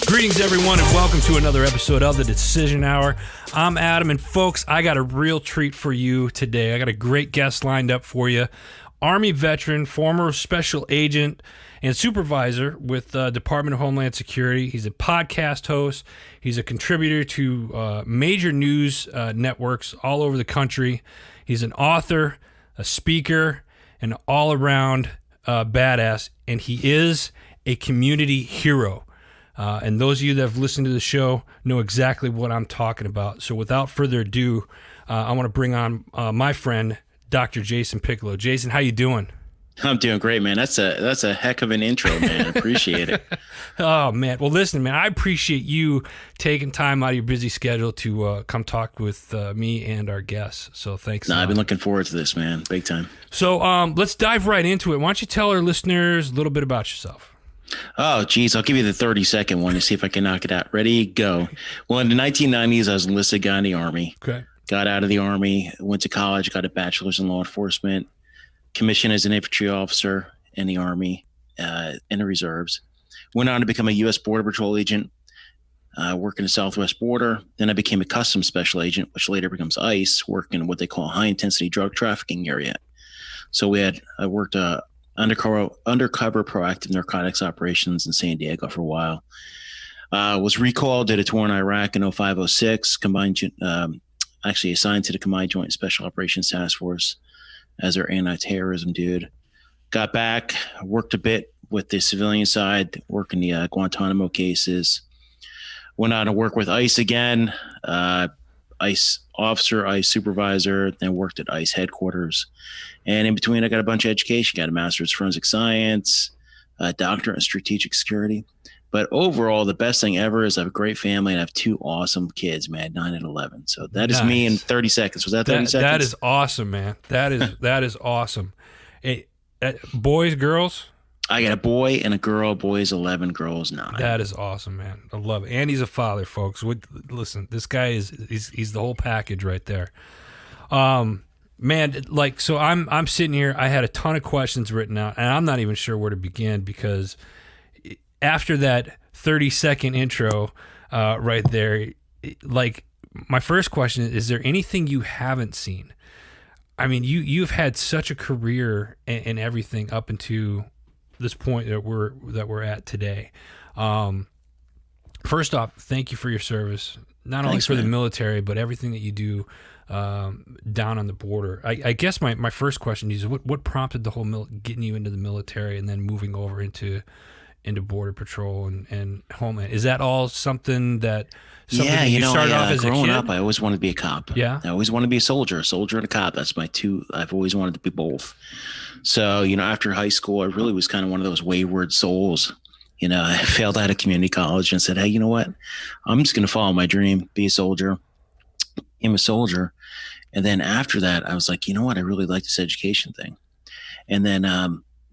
Greetings, everyone, and welcome to another episode of The Decision Hour. I'm Adam, and folks, I got a real treat for you today. I got a great guest lined up for you. Army veteran, former special agent, and supervisor with Department of Homeland Security. He's a podcast host. He's a contributor to major news networks all over the country. He's an author, a speaker, an all-around badass, and he is a community hero. And those of you that have listened to the show know exactly what I'm talking about. So without further ado, I want to bring on my friend, Dr. Jason Piccolo. Jason, how you doing? I'm doing great, man. That's a heck of an intro, man. Appreciate it. Oh, man. Well, listen, man, I appreciate you taking time out of your busy schedule to come talk with me and our guests. So thanks. No, I've been looking forward to this, man. Big time. So let's dive right into it. Why don't you tell our listeners a little bit about yourself? Oh, geez. I'll give you the 30-second one to see if I can knock it out. Ready? Go. Well, in the 1990s, I was enlisted guy in the Army. Okay. Got out of the Army, went to college, got a bachelor's in law enforcement, commissioned as an infantry officer in the Army, in the reserves. Went on to become a U.S. Border Patrol agent, working the Southwest border. Then I became a customs special agent, which later becomes ICE, working in what they call high-intensity drug trafficking area. So I worked undercover proactive narcotics operations in San Diego for a while. Was recalled, did a tour in Iraq in 05-06, actually assigned to the Combined Joint Special Operations Task Force as their anti-terrorism dude. Got back, worked a bit with the civilian side, working the Guantanamo cases. Went on to work with ICE again, ICE officer, ICE supervisor, then worked at ICE headquarters. And in between, I got a bunch of education, got a master's in forensic science, a doctorate in strategic security. But overall, the best thing ever is I have a great family and I have two awesome kids, man, 9 and 11. So that is me in 30 seconds. Was that 30 seconds? That is awesome, man. That is awesome. Hey, boys, girls? I got a boy and a girl. Boys 11, girls 9. That is awesome, man. I love it. And he's a father, folks. Listen, this guy he's the whole package right there. Man, like, so I'm sitting here. I had a ton of questions written out, and I'm not even sure where to begin because after that 30-second intro right there, like, my first question is there anything you haven't seen? I mean, you've had such a career and everything up into this point that we're at today. First off, thank you for your service, not only for the military, but everything that you do down on the border. I guess my first question is what prompted the whole getting you into the military and then moving over into Border Patrol and Homeland? Is that all something that you started off as a kid? Growing up, I always wanted to be a cop. Yeah. I always wanted to be a soldier and a cop. That's my two. I've always wanted to be both. So, after high school, I really was kind of one of those wayward souls. I failed out of community college and said, hey, you know what? I'm just going to follow my dream, be a soldier. I'm a soldier. And then after that, I was like, you know what? I really like this education thing. And then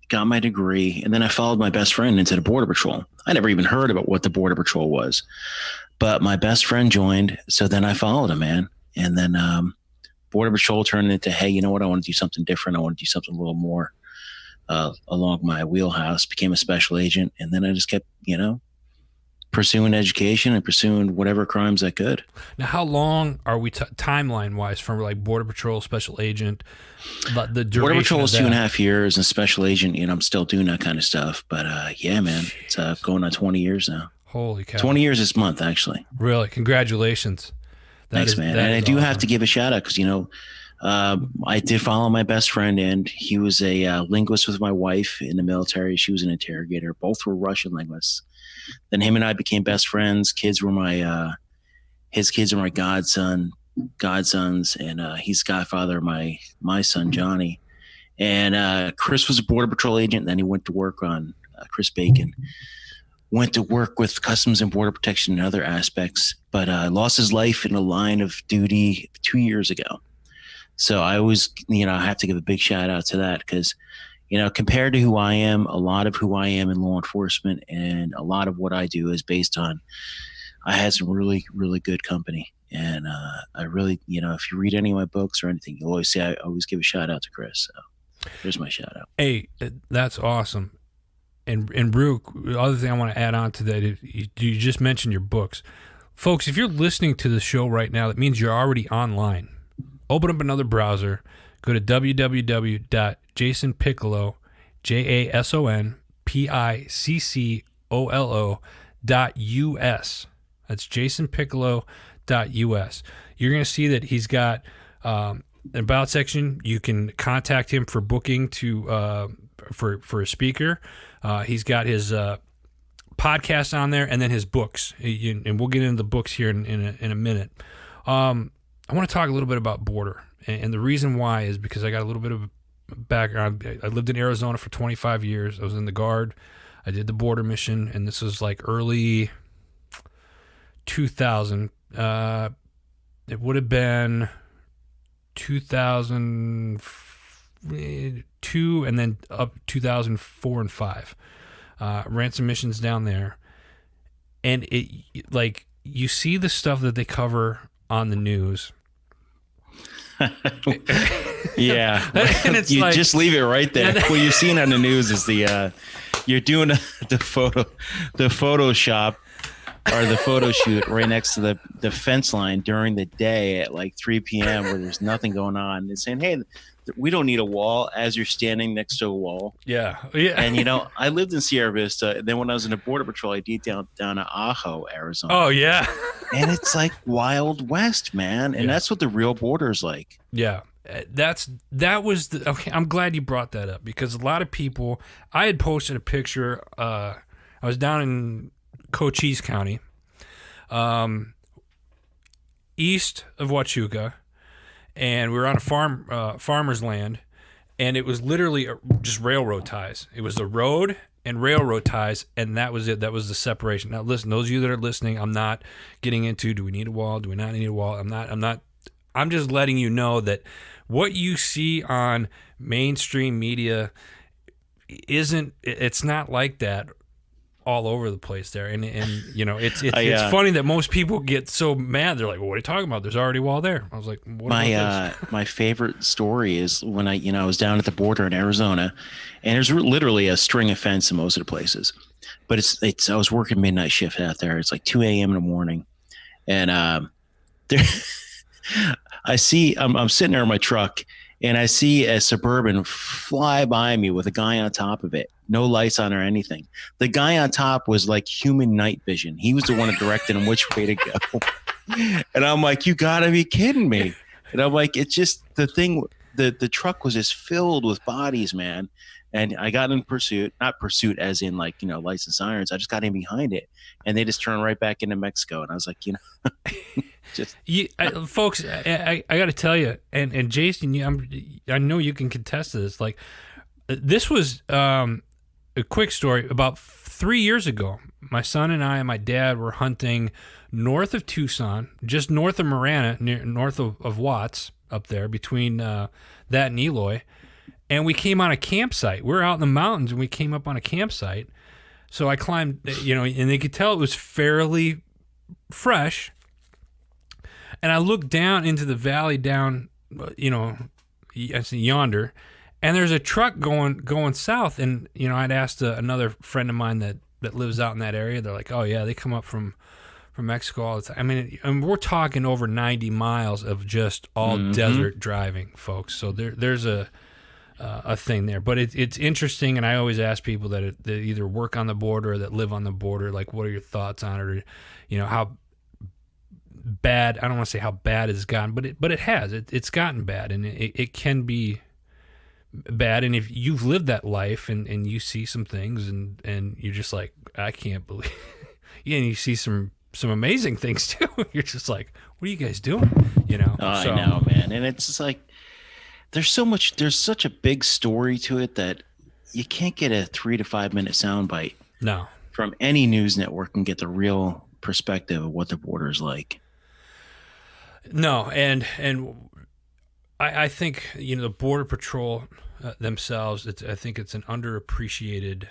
got my degree. And then I followed my best friend into the Border Patrol. I never even heard about what the Border Patrol was. But my best friend joined. So then I followed him, man. And then Border Patrol turned into, hey, you know what? I want to do something different. I want to do something a little more along my wheelhouse. Became a special agent. And then I just kept, pursuing education and pursuing whatever crimes I could. Now, how long are we timeline-wise from like Border Patrol, special agent? But the duration Border Patrol is of that? 2.5 years, and special agent, I'm still doing that kind of stuff. But yeah, man, it's going on 20 years now. Holy cow! 20 years this month, actually. Really, congratulations. Thanks, man. And I do have to give a shout out because I did follow my best friend, and he was a linguist with my wife in the military. She was an interrogator. Both were Russian linguists. Then him and I became best friends. His kids are my godsons, and he's godfather of my son Johnny. And Chris was a Border Patrol agent. And then he went to work on Chris Bacon. Went to work with Customs and Border Protection and other aspects, but lost his life in a line of duty 2 years ago. So I always, I have to give a big shout out to that because, compared to who I am, a lot of who I am in law enforcement and a lot of what I do is based on, I had some really, really good company. And I really, if you read any of my books or anything, you'll always say, I always give a shout out to Chris. So there's my shout out. Hey, that's awesome. and Brew, the other thing I want to add on to that is you just mentioned your books. Folks, if you're listening to the show right now, that means you're already online. Open up another browser. Go to www.jasonpiccolo, JasonPiccolo.us. That's jasonpiccolo.us. You're going to see that he's got an about section. You can contact him for booking for a speaker. He's got his podcast on there, and then his books. And we'll get into the books here in a minute. I want to talk a little bit about border, and the reason why is because I got a little bit of background. I lived in Arizona for 25 years. I was in the Guard. I did the border mission, and this was like early 2000. It would have been 2002 and then up 2004 and 5. Ran some missions down there, and it like you see the stuff that they cover on the news. Yeah, and it's you like, just leave it right there. What you're seeing on the news is you're doing the Photoshop or the photo shoot right next to the fence line during the day at like 3 p.m. where there's nothing going on. And saying, hey, we don't need a wall, as you're standing next to a wall. Yeah. And, I lived in Sierra Vista. Then when I was in the Border Patrol, I detailed down to Ajo, Arizona. Oh, yeah. And it's like Wild West, man. And that's what the real border is like. Yeah. Okay, I'm glad you brought that up, because a lot of people, I had posted a picture. I was down in Cochise County, east of Huachuca, and we were on a farmer's land, and it was literally just railroad ties. It was the road and railroad ties, and that was it. That was the separation. Now, listen, those of you that are listening, I'm not getting into, do we need a wall? Do we not need a wall? I'm just letting you know that what you see on mainstream media it's not like that all over the place there. And it's funny that most people get so mad. They're like, well, what are you talking about? There's already a wall there. I was like, what about this? My favorite story is when I was down at the border in Arizona, and there's literally a string of fence in most of the places, but I was working midnight shift out there. It's like 2 a.m. in the morning. And, there, I'm sitting there in my truck, and I see a Suburban fly by me with a guy on top of it. No lights on or anything. The guy on top was like human night vision. He was the one that directed him which way to go. And I'm like, you gotta be kidding me. And I'm like, it's just the thing. The truck was just filled with bodies, man. And I got in pursuit, not pursuit as in like, lights and sirens. I just got in behind it, and they just turned right back into Mexico. And I was like, folks, I got to tell you, and Jason, I know you can contest to this. Like, this was a quick story. About 3 years ago, my son and I and my dad were hunting north of Tucson, just north of Marana, north of Watts, up there between that and Eloy. And we came on a campsite. We were out in the mountains, and we came up on a campsite. So I climbed, and they could tell it was fairly fresh. And I looked down into the valley down, I see yonder, and there's a truck going south. And, I'd asked another friend of mine that lives out in that area. They're like, oh, yeah, they come up from Mexico all the time. I mean, we're talking over 90 miles of just all desert driving, folks. So there's a thing there. But it's interesting, and I always ask people that either work on the border or that live on the border, like, what are your thoughts on it? Or, how bad, I don't want to say how bad it's gotten, but it has. It's gotten bad, and it can be bad. And if you've lived that life and you see some things and you're just like, I can't believe yeah, and you see some amazing things too. You're just like, what are you guys doing? I know, man. And it's just like, there's such a big story to it that you can't get a 3 to 5 minute soundbite from any news network and get the real perspective of what the border is like. No, and I think the Border Patrol themselves. I think it's an underappreciated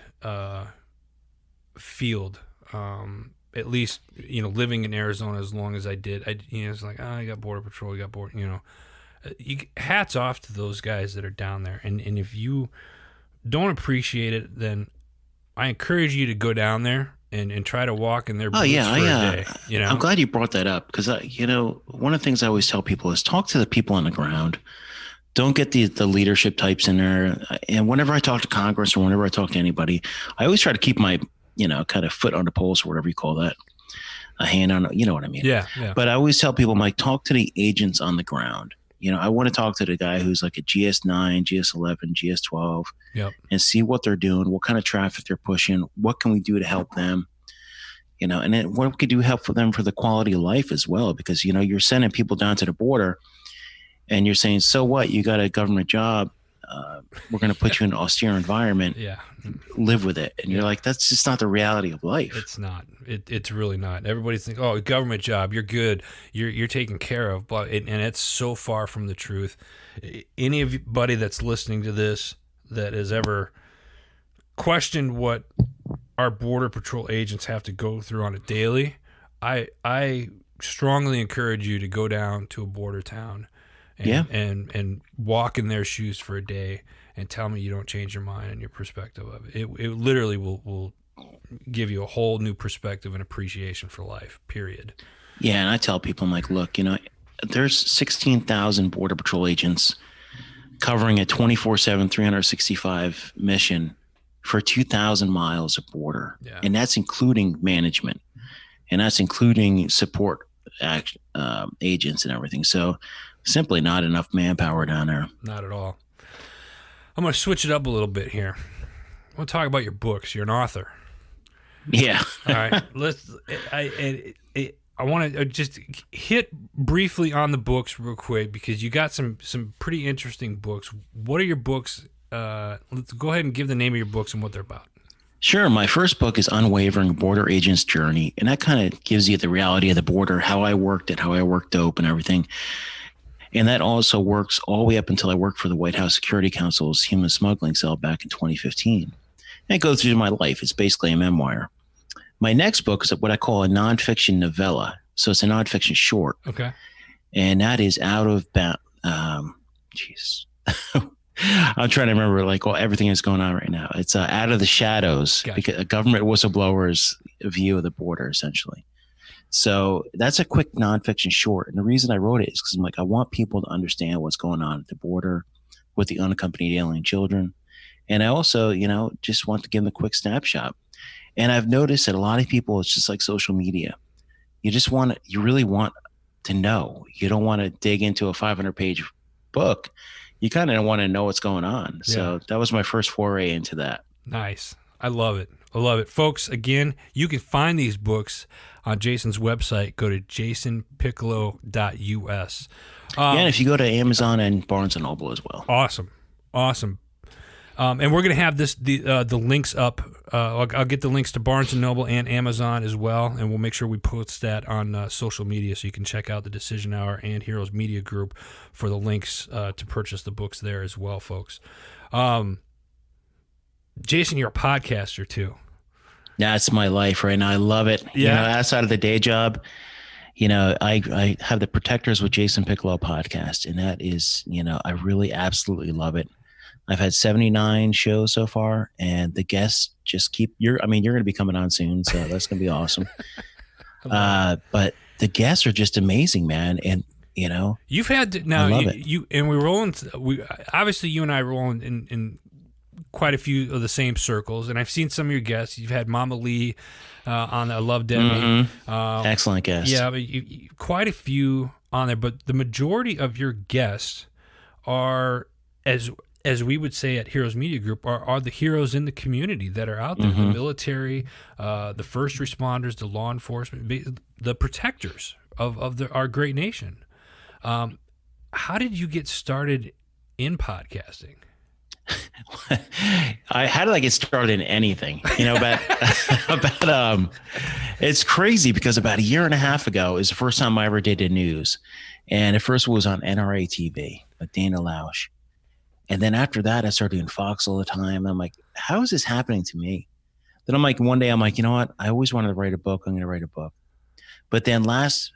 field. At least living in Arizona as long as I did, it's like, you got Border Patrol, you got border. Hats off to those guys that are down there, and if you don't appreciate it, then I encourage you to go down there and try to walk in their Oh boots yeah, for a day. You I'm know, glad you brought that up because one of the things I always tell people is talk to the people on the ground. Don't get the leadership types in there. And whenever I talk to Congress or whenever I talk to anybody, I always try to keep my kind of foot on the pulse or whatever you call that, a hand on, you know what I mean? yeah, yeah, But I always tell people, I'm like, talk to the agents on the ground. I want to talk to the guy who's like a GS9, GS11, GS12, yep, and see what they're doing, what kind of traffic they're pushing, what can we do to help them, and then what we could do help for them for the quality of life as well, because you're sending people down to the border, and you're saying, so what? You got a government job. We're going to put you in an austere environment. yeah. Live with it. And you're like, that's just not the reality of life. It's not. It's really not. Everybody thinks, oh, government job, you're good, you're taken care of, but and it's so far from the truth. Anybody that's listening to this that has ever questioned what our border patrol agents have to go through on a daily, I strongly encourage you to go down to a border town and walk in their shoes for a day and tell me you don't change your mind and your perspective of it. It literally will give you a whole new perspective and appreciation for life, period. Yeah, and I tell people, I'm like, look, there's 16,000 Border Patrol agents covering a 24/7, 365 mission for 2,000 miles of border. Yeah. And that's including management. And that's including support agents and everything. So simply not enough manpower down there. Not at all. I'm going to switch it up a little bit here. I want to talk about your books. You're an author. Yeah. All right. I want to just hit briefly on the books real quick because you got some pretty interesting books. What are your books? Let's go ahead and give the name of your books and what they're about. Sure. My first book is Unwavering Border Agent's Journey. And that kind of gives you the reality of the border, how I worked it, how I worked dope and everything. And that also works all the way up until I worked for the White House Security Council's human smuggling cell back in 2015. And it goes through my life. It's basically a memoir. My next book is what I call a nonfiction novella. So it's a nonfiction short. Okay. And that is out of I'm trying to remember everything that's going on right now. It's Out of the Shadows, Gotcha. Because a government whistleblower's view of the border, essentially. So that's a quick nonfiction short. And the reason I wrote it is because I'm like, I want people to understand what's going on at the border with the unaccompanied alien children. And I also, just want to give them a quick snapshot. And I've noticed that a lot of people, it's just like social media. You really want to know. You don't want to dig into a 500-page book. You kind of want to know what's going on. So that was my first foray into that. Nice. I love it. I love it. Folks, again, you can find these books on Jason's website. Go to jasonpiccolo.us. And if you go to Amazon and Barnes & Noble as well. Awesome. And we're going to have the links up. I'll get the links to Barnes & Noble and Amazon as well, and we'll make sure we post that on social media so you can check out the Decision Hour and Heroes Media Group for the links to purchase the books there as well, folks. Jason, you're a podcaster too. That's my life right now. I love it. Yeah. Outside of the day job, I have the Protectors with Jason Piccolo podcast, and that is, I really absolutely love it. I've had 79 shows so far, and the guests just you're going to be coming on soon, so that's going to be awesome. But the guests are just amazing, man. And, you've had now you and we rolling. Obviously you and I roll in quite a few of the same circles, and I've seen some of your guests. You've had Mama Lee on I Love Debbie. Mm-hmm. Excellent guest. Yeah, but quite a few on there, but the majority of your guests are, as we would say at Heroes Media Group, are the heroes in the community that are out there, the military, the first responders, the law enforcement, the protectors of our great nation. How did you get started in podcasting? How did I get started in anything? It's crazy because about a year and a half ago is the first time I ever did the news. And at first it was on NRA TV with Dana Lausch. And then after that, I started doing Fox all the time. And I'm like, how is this happening to me? Then one day I'm like, you know what? I always wanted to write a book. I'm going to write a book. But then last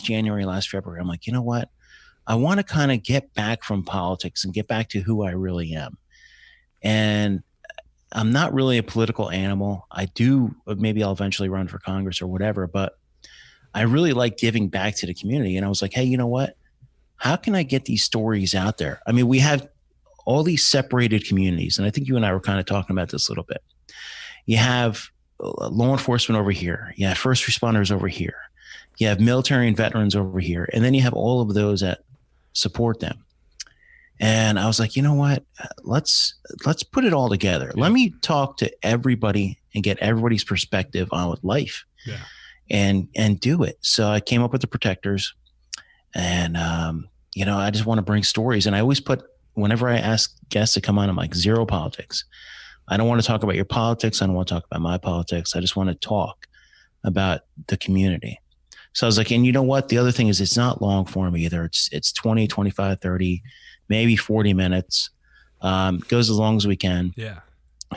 January, last February, I'm like, you know what? I want to kind of get back from politics and get back to who I really am. And I'm not really a political animal. I do, maybe I'll eventually run for Congress or whatever, but I really like giving back to the community. And I was like, hey, you know what? How can I get these stories out there? I mean, we have all these separated communities. And I think you and I were kind of talking about this a little bit. You have law enforcement over here. You have first responders over here. You have military and veterans over here. And then you have all of those that support them. And I was like, you know what? Let's put it all together. Yeah. Let me talk to everybody and get everybody's perspective on life. Yeah. And do it. So I came up with the Protectors, and I just want to bring stories. And I always put, whenever I ask guests to come on, I'm like, zero politics. I don't want to talk about your politics. I don't want to talk about my politics. I just want to talk about the community. So I was like, and you know what? The other thing is, it's not long form either. It's 20, 25, 30, maybe 40 minutes. Goes as long as we can. Yeah.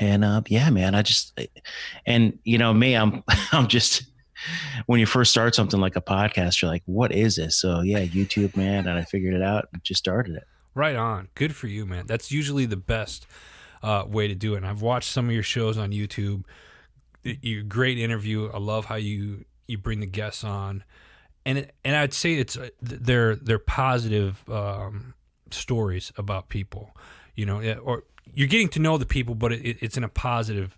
And man, me, I'm just, when you first start something like a podcast, you're like, what is this? So yeah, YouTube, man. And I figured it out and just started it. Right on. Good for you, man. That's usually the best way to do it. And I've watched some of your shows on YouTube. You're a great interview. I love how you bring the guests on, and I'd say it's they're positive stories about people, or you're getting to know the people, but it's in a positive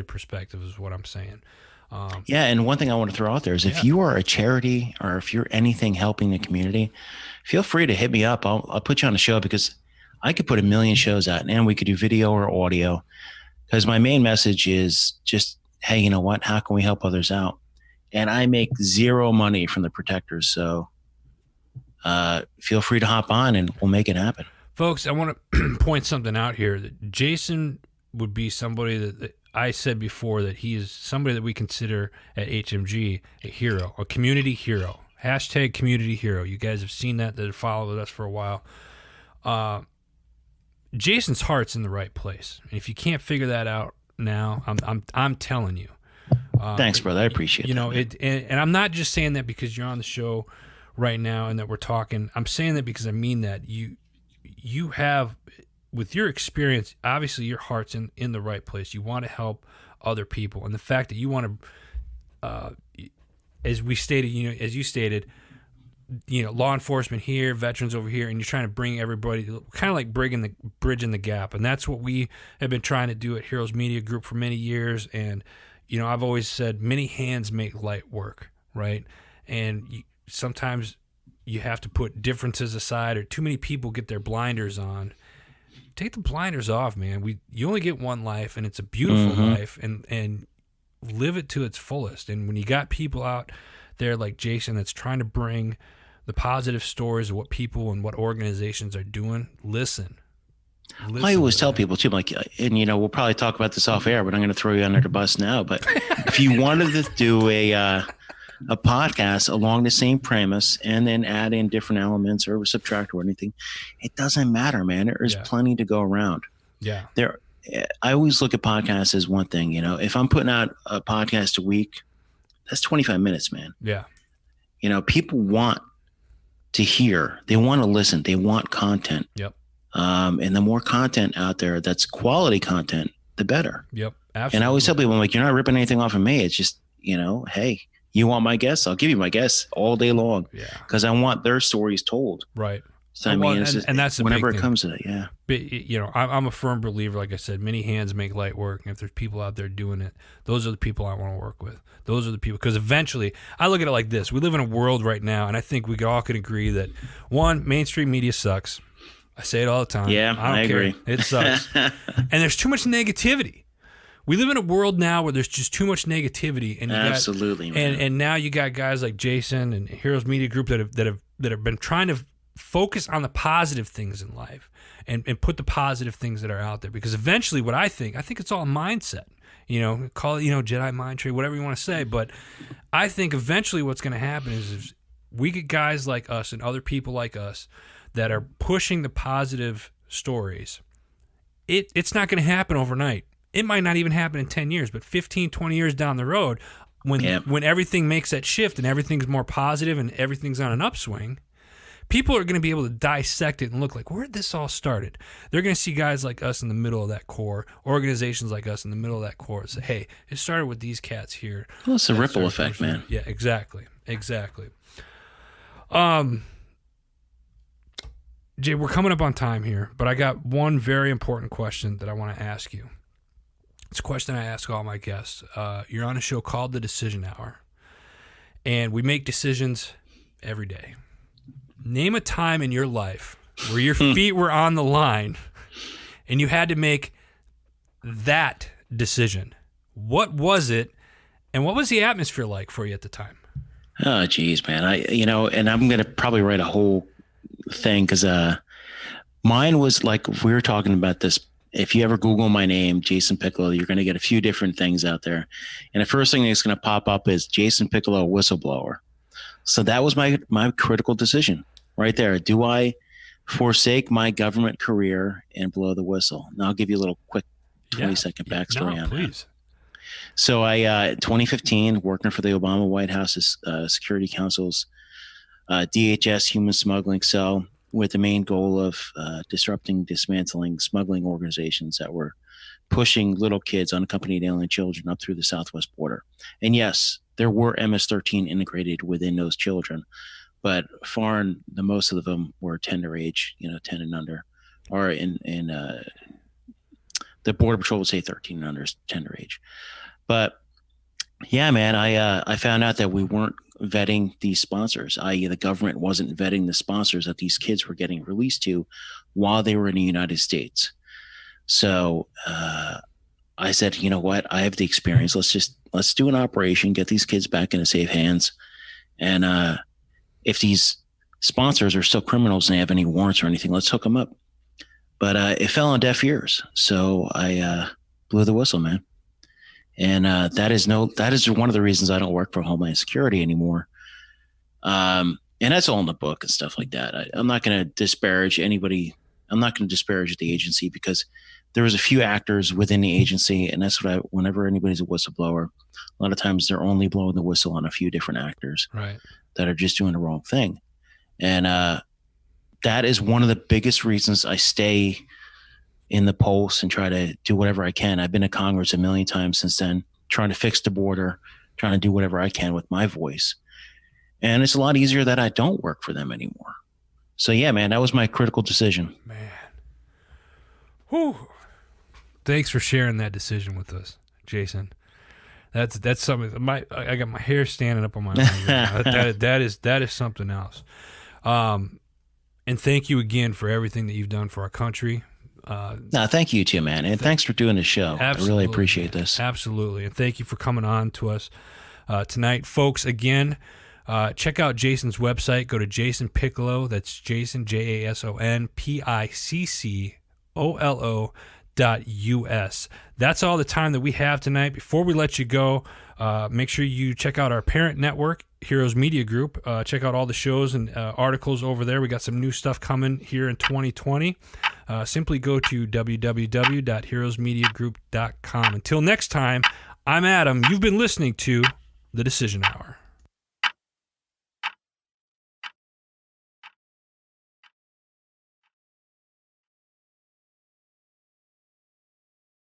perspective is what I'm saying. And one thing I want to throw out there is, if you are a charity or if you're anything helping the community, feel free to hit me up. I'll put you on a show, because I could put 1 million shows out, and we could do video or audio, because my main message is just, hey, you know what? How can we help others out? And I make zero money from the Protectors. So feel free to hop on and we'll make it happen. Folks, I want to point something out here. That Jason would be somebody that I said before, that he is somebody that we consider at HMG a hero, a community hero. # community hero. You guys have seen that have followed us for a while. Jason's heart's in the right place. And if you can't figure that out now, I'm telling you. Thanks, brother. I appreciate it. And I'm not just saying that because you're on the show right now and that we're talking. I'm saying that because I mean that you have, with your experience, obviously your heart's in the right place. You want to help other people, and the fact that you want to, as you stated, law enforcement here, veterans over here, and you're trying to bring everybody, kind of like bridging the gap, and that's what we have been trying to do at Heroes Media Group for many years. And I've always said, many hands make light work, right? And sometimes you have to put differences aside, or too many people get their blinders on. Take the blinders off, man. You only get one life, and it's a beautiful life, and live it to its fullest. And when you got people out there like Jason that's trying to bring the positive stories of what people and what organizations are doing, listen. I always tell people too, like, and we'll probably talk about this off air, but I'm going to throw you under the bus now. But if you wanted to do a podcast along the same premise and then add in different elements or subtract or anything, it doesn't matter, man. There is plenty to go around. Yeah. I always look at podcasts as one thing. If I'm putting out a podcast a week, that's 25 minutes, man. Yeah. People want to hear, they want to listen, they want content. Yep. And the more content out there that's quality content, the better. Yep. Absolutely. And I always tell people, I'm like, you're not ripping anything off of me. It's just, hey, you want my guests? I'll give you my guests all day long. Yeah. Because I want their stories told. Right. So, and that's whenever it comes to it, yeah. But, I'm a firm believer, like I said, many hands make light work. And if there's people out there doing it, those are the people I want to work with. Those are the people. Because eventually, I look at it like this. We live in a world right now, and I think we all can agree that, one, mainstream media sucks. I say it all the time. Yeah, I agree. It sucks. And there's too much negativity. We live in a world now where there's just too much negativity, and absolutely, man. And now you got guys like Jason and Heroes Media Group that have been trying to focus on the positive things in life and put the positive things that are out there. Because eventually, what I think it's all a mindset. Call it Jedi mind trick, whatever you want to say. But I think eventually, what's going to happen is we get guys like us and other people like us that are pushing the positive stories. It's not going to happen overnight. It might not even happen in 10 years, but 15, 20 years down the road, when everything makes that shift and everything's more positive and everything's on an upswing, People are going to be able to dissect it and look like, where did this all started? They're going to see guys like us in the middle of that core, organizations like us in the middle of that core, and say, hey, it started with these cats here. Well, it's a ripple effect, man. Yeah, exactly. Jay, we're coming up on time here, but I got one very important question that I want to ask you. It's a question I ask all my guests. You're on a show called The Decision Hour, and we make decisions every day. Name a time in your life where your feet were on the line and you had to make that decision. What was it, and what was the atmosphere like for you at the time? Oh, geez, man. And I'm going to probably write a whole thing because mine was like, we were talking about this. If you ever Google my name, Jason Piccolo, you're going to get a few different things out there. And the first thing that's going to pop up is Jason Piccolo, whistleblower. So that was my critical decision right there. Do I forsake my government career and blow the whistle? Now I'll give you a little quick 20-second backstory on that. So I, 2015, working for the Obama White House's Security Council's DHS human smuggling cell, with the main goal of dismantling smuggling organizations that were pushing little kids, unaccompanied alien children, up through the southwest border. And yes, there were MS-13 integrated within those children, but the most of them were tender age, 10 and under, or in the Border Patrol would say 13 and under is tender age. But yeah, man, I found out that we weren't vetting these sponsors, i.e. the government wasn't vetting the sponsors that these kids were getting released to while they were in the United States. So I said, you know what? I have the experience. Let's do an operation, get these kids back into safe hands. And if these sponsors are still criminals and they have any warrants or anything, let's hook them up. But it fell on deaf ears. So I blew the whistle, man. And that is one of the reasons I don't work for Homeland Security anymore. And that's all in the book and stuff like that. I'm not going to disparage anybody. I'm not going to disparage the agency because there was a few actors within the agency. And that's whenever anybody's a whistleblower, a lot of times they're only blowing the whistle on a few different actors that are just doing the wrong thing. And that is one of the biggest reasons I stay in the pulse and try to do whatever I can. I've been to Congress a million times since then, trying to fix the border, trying to do whatever I can with my voice. And it's a lot easier that I don't work for them anymore. So yeah, man, that was my critical decision. Man. Whew. Thanks for sharing that decision with us, Jason. That's something. I got my hair standing up on my arm. That is something else. And thank you again for everything that you've done for our country. No, thank you too, man. And thanks for doing the show. Absolutely, I really appreciate this. Absolutely. And thank you for coming on to us tonight. Folks, again, check out Jason's website. Go to Jason Piccolo. That's Jason, JASON, PICCOLO.US. That's all the time that we have tonight. Before we let you go, make sure you check out our parent network, Heroes Media Group. Check out all the shows and articles over there. We got some new stuff coming here in 2020. Simply go to www.heroesmediagroup.com. Until next time, I'm Adam. You've been listening to The Decision Hour.